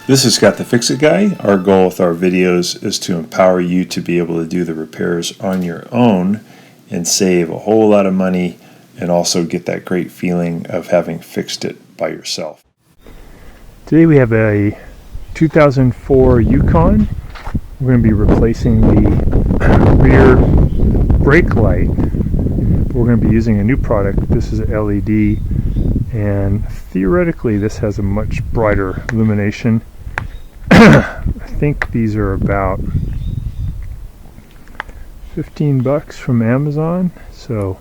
This is Scott the Fix-It Guy. Our goal with our videos is to empower you to be able to do the repairs on your own and save a whole lot of money and also get that great feeling of having fixed it by yourself. Today we have a 2004 Yukon. We're going to be replacing the rear brake light. We're going to be using a new product. This is an LED, and theoretically this has a much brighter illumination. I think these are about 15 bucks from Amazon, so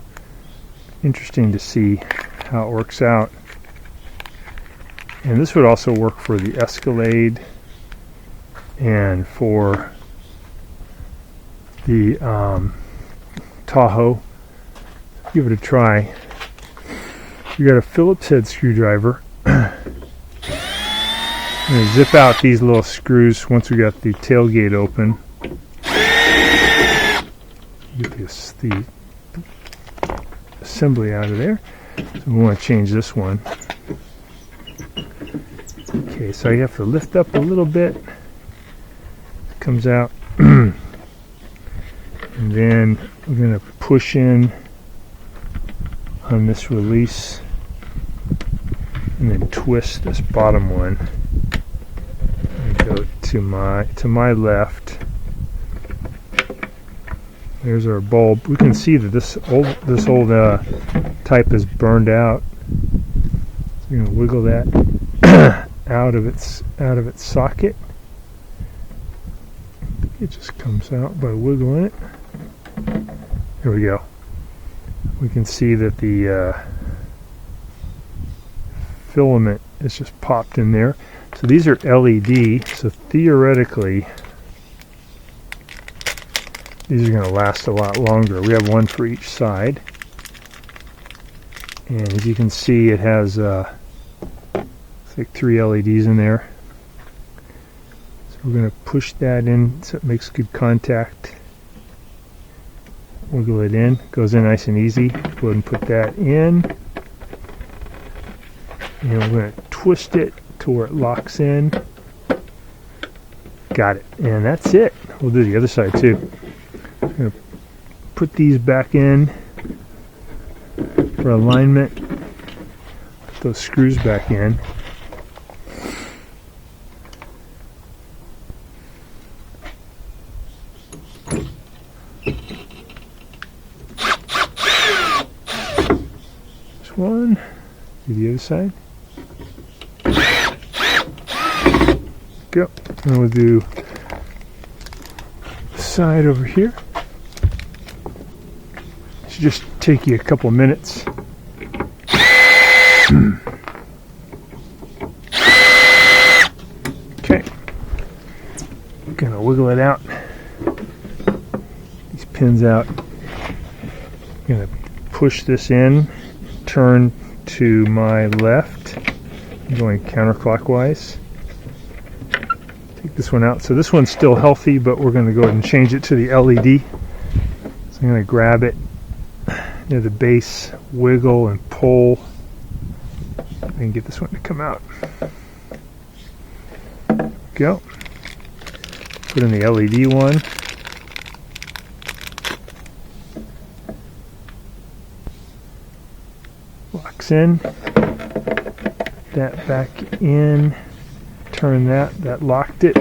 interesting to see how it works out. And this would also work for the Escalade and for the Tahoe. Give it a try. You got a Phillips head screwdriver. I'm going to zip out these little screws once we got the tailgate open. Get the assembly out of there. So we want to change this one. Okay, so you have to lift up a little bit. It comes out. And then we're going to push in on this release and then twist this bottom one. Go to my left. There's our bulb. We can see that this old type is burned out. So we're going to wiggle that out of its socket. It just comes out by wiggling it. There we go. We can see that the filament is just popped in there. So these are LED, so theoretically these are going to last a lot longer. We have one for each side, and as you can see it has it's like 3 LEDs in there. So we're going to push that in so it makes good contact. Wiggle it in, goes in nice and easy. Go ahead and put that in, and we're going to twist it to where it locks in. Got it. And that's it. We'll do the other side too. I'm going to put these back in for alignment. Put those screws back in. This one. Do the other side. Go. And we'll do the side over here. Should just take you a couple minutes. Okay. Gonna wiggle it out. These pins out. Gonna push this in. Turn to my left. I'm going counterclockwise. Take this one out. So this one's still healthy, but we're going to go ahead and change it to the LED. So I'm going to grab it near the base, wiggle and pull, and get this one to come out. Go. Put in the LED one. Locks in. That back in. Turn that locked it.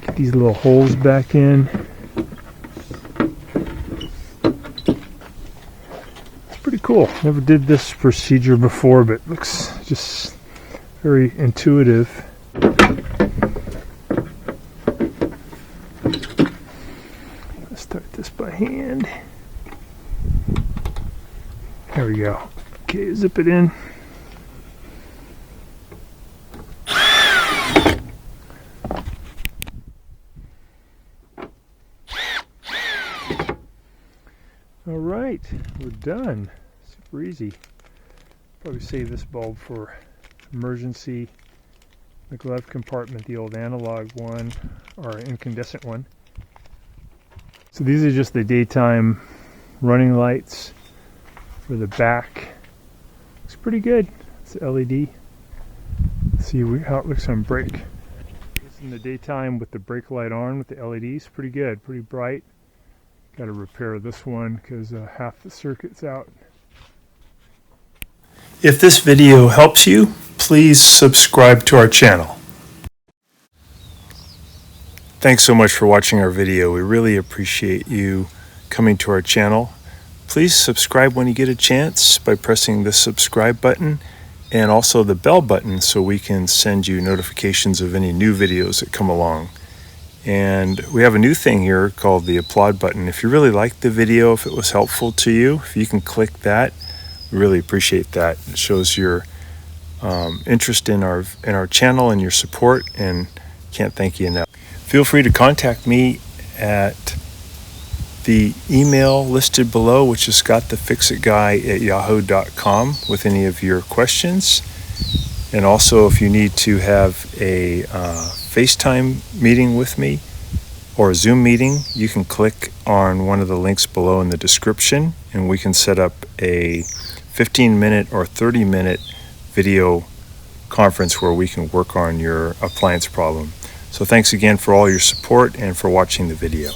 Get these little holes back in. It's pretty cool. Never did this procedure before, but it looks just very intuitive. Let's start this by hand. There we go. Okay, zip it in. Alright, we're done. Super easy. Probably save this bulb for emergency. The glove compartment, the old analog one, or incandescent one. So these are just the daytime running lights for the back. Looks pretty good. It's LED. Let's see how it looks on brake. in the daytime with the brake light on with the LEDs. Pretty good, pretty bright. Got to repair this one because half the circuit's out. If this video helps you, please subscribe to our channel. Thanks so much for watching our video. We really appreciate you coming to our channel. Please subscribe when you get a chance by pressing the subscribe button and also the bell button so we can send you notifications of any new videos that come along. And we have a new thing here called the applaud button. If you really liked the video, if it was helpful to you, if you can click that, we really appreciate that. It shows your interest in our channel and your support, and can't thank you enough. Feel free to contact me at the email listed below, which is scottthefixitguy@yahoo.com, with any of your questions. And also, if you need to have a FaceTime meeting with me or a Zoom meeting, you can click on one of the links below in the description, and we can set up a 15-minute or 30-minute video conference where we can work on your appliance problem. So thanks again for all your support and for watching the video.